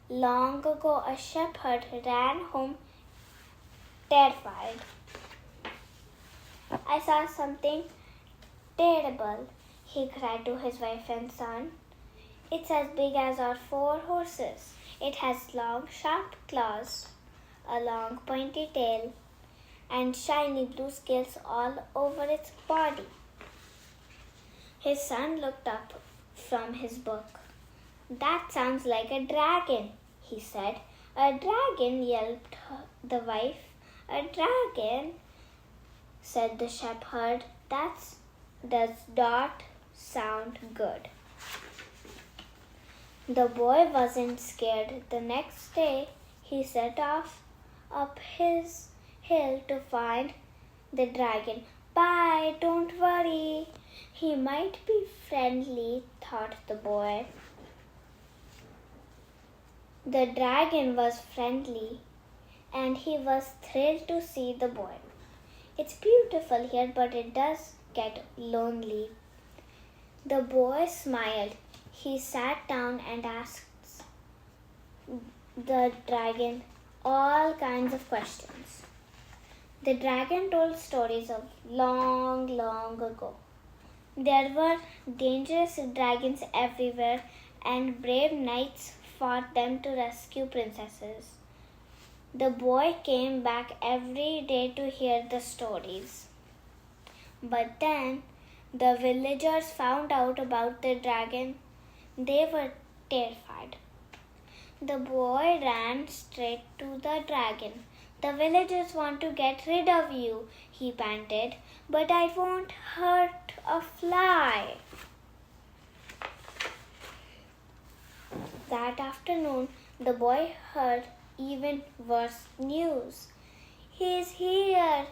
Long ago, a shepherd ran home terrified. I saw something terrible, he cried to his wife and son. It's as big as our 4 horses. It has long, sharp claws, a long, pointy tail, and shiny blue scales all over its body. His son looked up from his book. That sounds like a dragon, he said. A dragon, yelped the wife. A dragon, said the shepherd. That does not sound good. The boy wasn't scared. The next day, he set off up his hill to find the dragon. Bye, don't worry. He might be friendly, thought the boy. The dragon was friendly, and he was thrilled to see the boy. It's beautiful here, but it does get lonely. The boy smiled. He sat down and asked the dragon all kinds of questions. The dragon told stories of long, long ago. There were dangerous dragons everywhere, and brave knights fought them to rescue princesses. The boy came back every day to hear the stories. But then the villagers found out about the dragon. They were terrified. The boy ran straight to the dragon. The villagers want to get rid of you, he panted, but I won't hurt a fly. That afternoon, the boy heard even worse news. He's here.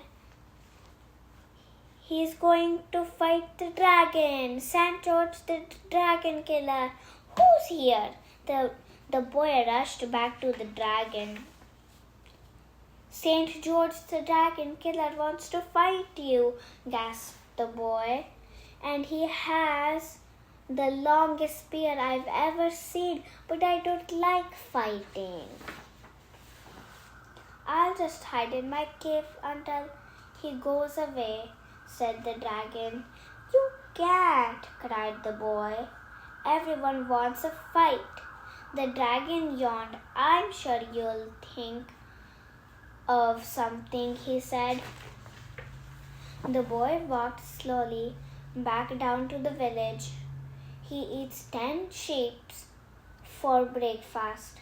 He's going to fight the dragon. St. George the dragon killer. Who's here? The boy rushed back to the dragon. St. George the dragon killer wants to fight you, gasped the boy. And he has the longest spear I've ever seen, but I don't like fighting. I'll just hide in my cave until he goes away, said the dragon. You can't, cried the boy. Everyone wants a fight. The dragon yawned. I'm sure you'll think of something, he said. The boy walked slowly back down to the village. He eats 10 sheep for breakfast.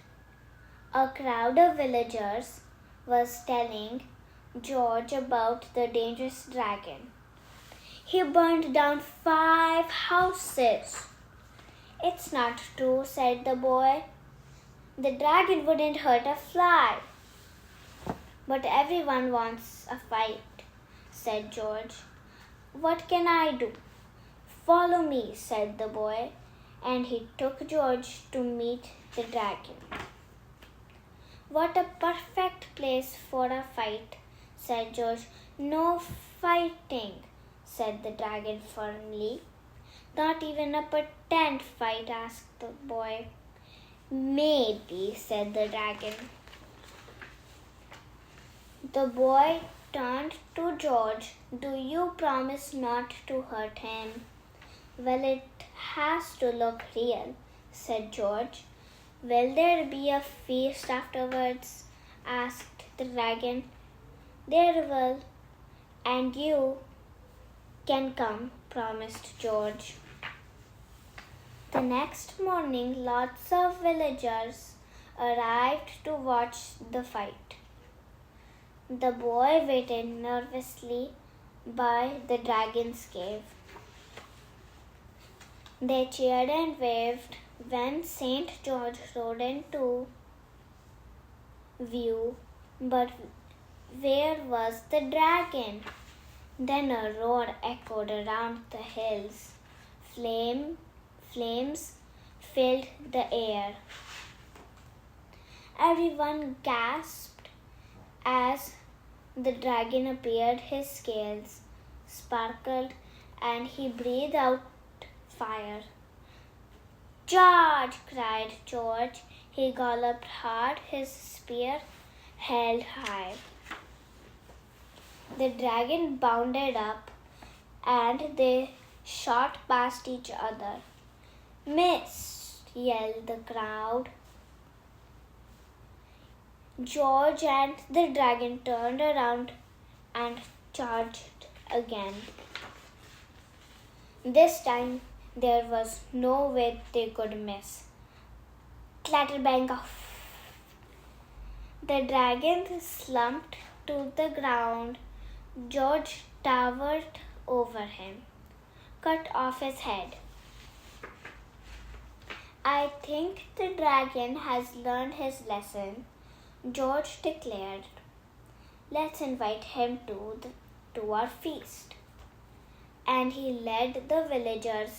A crowd of villagers was telling George about the dangerous dragon. He burned down 5 houses. It's not true, said the boy. The dragon wouldn't hurt a fly. But everyone wants a fight, said George. What can I do? Follow me, said the boy, and he took George to meet the dragon. What a perfect place for a fight, said George. No fighting, said the dragon firmly. Not even a pretend fight, asked the boy. Maybe, said the dragon. The boy turned to George. Do you promise not to hurt him? Well, it has to look real, said George. Will there be a feast afterwards? Asked the dragon. There will, and you can come, promised George. The next morning, lots of villagers arrived to watch the fight. The boy waited nervously by the dragon's cave. They cheered and waved when St. George rode into view, but where was the dragon? Then a roar echoed around the hills. Flames filled the air. Everyone gasped as the dragon appeared. His scales sparkled and he breathed out fire. George, cried George. He galloped hard, his spear held high. The dragon bounded up, and they shot past each other. "Miss!" yelled the crowd. George and the dragon turned around and charged again. This time there was no way they could miss. Clatterbang! The dragon slumped to the ground. George towered over him, cut off his head. "I think the dragon has learned his lesson," George declared. "Let's invite him to our feast." And he led the villagers,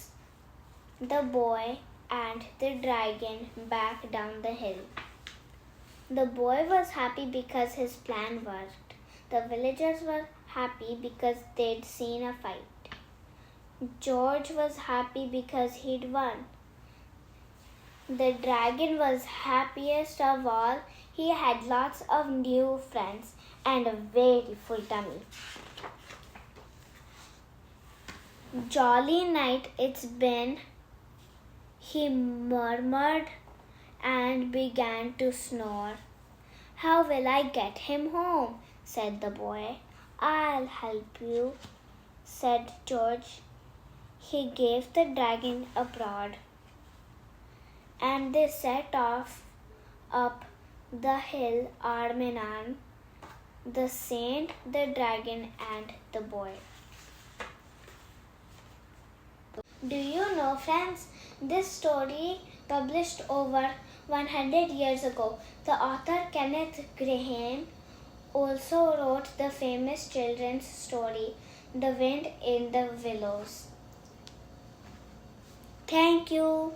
the boy, and the dragon back down the hill. The boy was happy because his plan worked. The villagers were happy because they'd seen a fight. George was happy because he'd won. The dragon was happiest of all. He had lots of new friends and a very full tummy. "Jolly night it's been," he murmured and began to snore. "How will I get him home?" said the boy. "I'll help you," said George. He gave the dragon a prod, and they set off up the hill arm in arm, the saint, the dragon, and the boy. Do you know, friends, this story published over 100 years ago. The author Kenneth Grahame also wrote the famous children's story, The Wind in the Willows. Thank you.